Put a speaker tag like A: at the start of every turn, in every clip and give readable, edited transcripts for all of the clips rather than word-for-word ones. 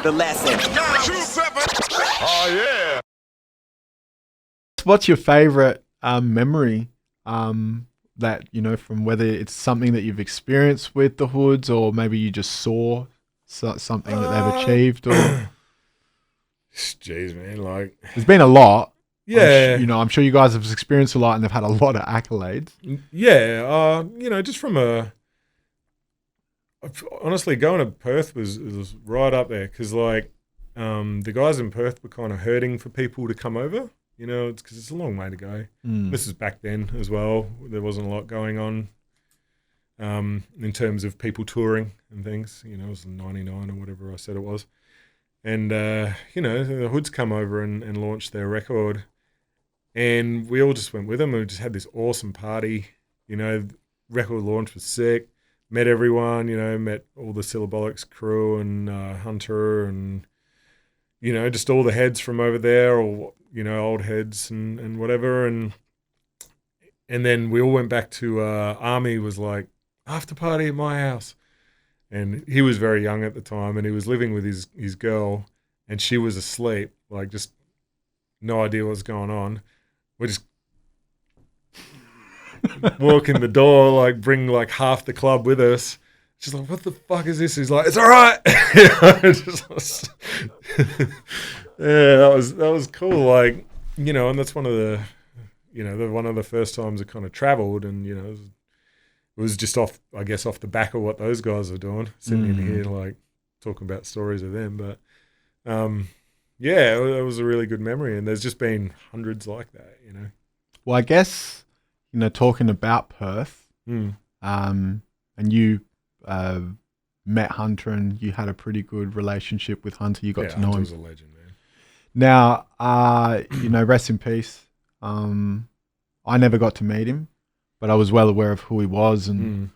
A: The lesson.
B: Oh yeah.
C: What's your favorite memory that, you know, from whether it's something that you've experienced with the Hoods or maybe you just saw something that they've achieved? Or
B: Jeez, man, like
C: there's been a lot.
B: yeah,
C: I'm sure you guys have experienced a lot and they've had a lot of accolades.
B: yeah. Just from honestly, going to Perth was right up there because like the guys in Perth were kind of hurting for people to come over. You know, it's because it's a long way to go. This is back then as well. There wasn't a lot going on in terms of people touring and things. You know, it was 99 or whatever I said it was. And, the Hoods come over and launched their record. And we all just went with them. We just had this awesome party. You know, record launch was sick. Met everyone, met all the Syllabolics crew and Hunter and, just all the heads from over there or, old heads and whatever. And then we all went back to Army was like, after party at my house. And he was very young at the time and he was living with his girl and she was asleep, like just no idea what's going on. We just walk in the door, like bring like half the club with us. She's like, what the fuck is this? He's like, it's all right. Yeah, that was cool. Like, and that's one of the, one of the first times I kind of traveled and, it was just off the back of what those guys are doing, sitting in here, like talking about stories of them. But, it was a really good memory. And there's just been hundreds like that,
C: Well, I guess, talking about Perth, and you met Hunter and you had a pretty good relationship with Hunter. You got to know
B: Hunter
C: him.
B: Was a legend, man.
C: Now, rest in peace. I never got to meet him, but I was well aware of who he was and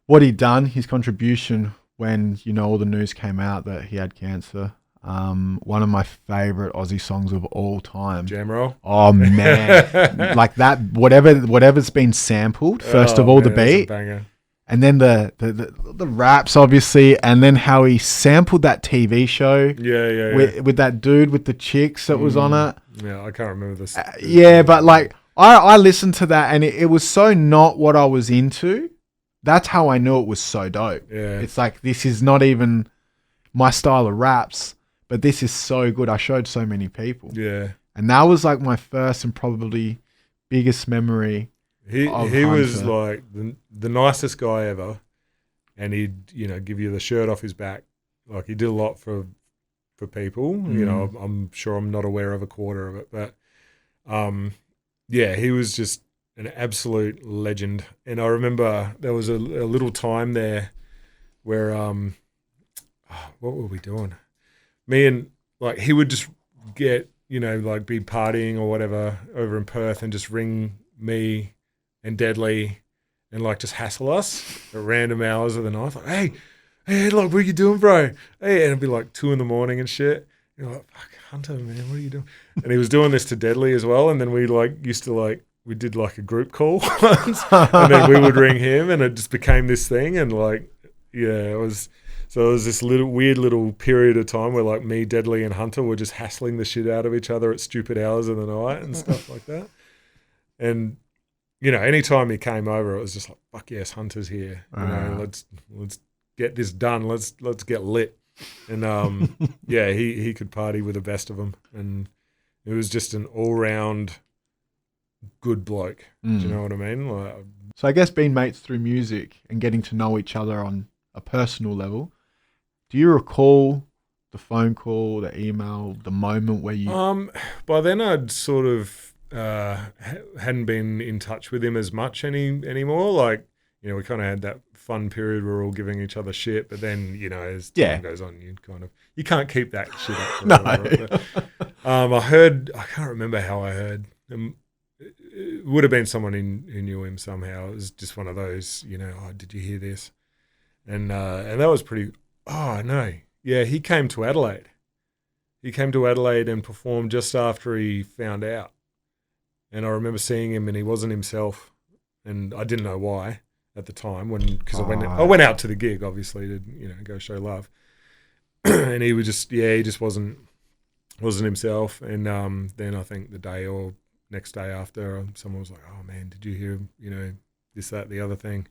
C: what he'd done, his contribution when, all the news came out that he had cancer. One of my favorite Aussie songs of all time.
B: Jamro.
C: Oh man. Like that, whatever's been sampled, first of all, the beat.
B: Banger.
C: And then the raps, obviously, and then how he sampled that TV show.
B: Yeah.
C: With that dude with the chicks that was on it.
B: Yeah, I can't remember this.
C: But like, I listened to that and it was so not what I was into. That's how I knew it was so dope.
B: Yeah.
C: It's like, this is not even my style of raps, but this is so good. I showed so many people.
B: Yeah.
C: And that was like my first and probably biggest memory.
B: He was like the nicest guy ever, and he'd give you the shirt off his back. Like he did a lot for people. I'm sure I'm not aware of a quarter of it, but he was just an absolute legend. And I remember there was a little time there where what were we doing? Me and like he would just get like be partying or whatever over in Perth and just ring me and Deadly and like just hassle us at random hours of the night. Like, hey, Headlock, what are you doing, bro? Hey, and it'd be like 2 a.m. and shit. You're like, fuck, Hunter, man, what are you doing? And he was doing this to Deadly as well. And then we like used to we did like a group call once, and then we would ring him, and it just became this thing. And like, it was. So it was this weird little period of time where like me, Deadly, and Hunter were just hassling the shit out of each other at stupid hours of the night and stuff like that. And anytime he came over, it was just like, fuck yes, Hunter's here. Let's get this done. Let's get lit. And he could party with the best of them, and it was just an all round good bloke. Do you know what I mean? Like,
C: so I guess being mates through music and getting to know each other on a personal level. Do you recall the phone call, the email, the moment where you?
B: By then I'd sort of hadn't been in touch with him as much anymore. Like, we kind of had that fun period where we're all giving each other shit, but then, as time goes on, you can't keep that shit up. Forever, but, I can't remember how I heard. It would have been someone who knew him somehow. It was just one of those, did you hear this? And that was pretty. Oh no, yeah, he came to Adelaide. He came to Adelaide and performed just after he found out. And I remember seeing him, and he wasn't himself, and I didn't know why at the time because I went out to the gig obviously to go show love, and he was just he just wasn't himself. And then I think the day or next day after, someone was like, "Oh man, did you hear this, that, the other thing?"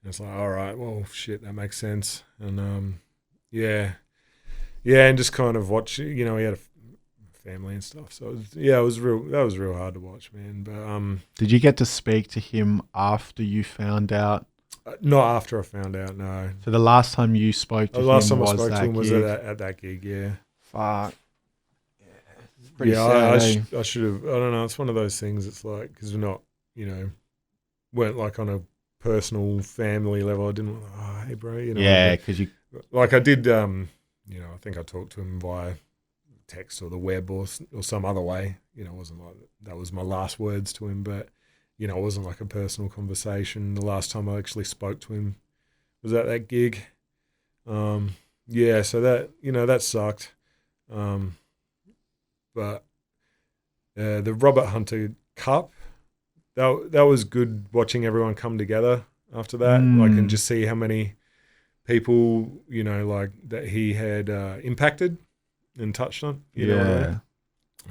B: And it's like, all right, well, shit, that makes sense. And and just kind of watch. He had a family and stuff, so that was real hard to watch, man. But
C: did you get to speak to him after you found out?
B: Not after I found out, no.
C: So the last time you spoke to him was that gig?
B: The last time I spoke to him was at that gig, yeah.
C: Fuck. It's pretty sad,
B: I should have. I don't know. It's one of those things. It's like, because we're not, weren't like on a personal family level. I didn't. Oh, hey, bro.
C: Yeah, because you.
B: Like I did. I think I talked to him via text or the web or some other way. It wasn't like that was my last words to him, but it wasn't like a personal conversation. The last time I actually spoke to him was at that gig. So that that sucked. But the Robert Hunter Cup, that was good watching everyone come together after that, and just see how many people like that he had impacted and touched on. You know what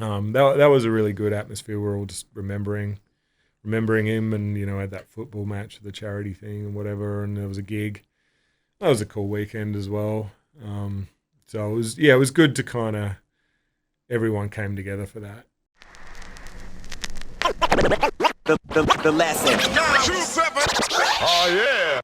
B: I mean? That was a really good atmosphere. We're all just remembering him, and had that football match, the charity thing and whatever, and there was a gig. That was a cool weekend as well. So it was good to kind of everyone came together for that.
A: The last segment. Oh yeah.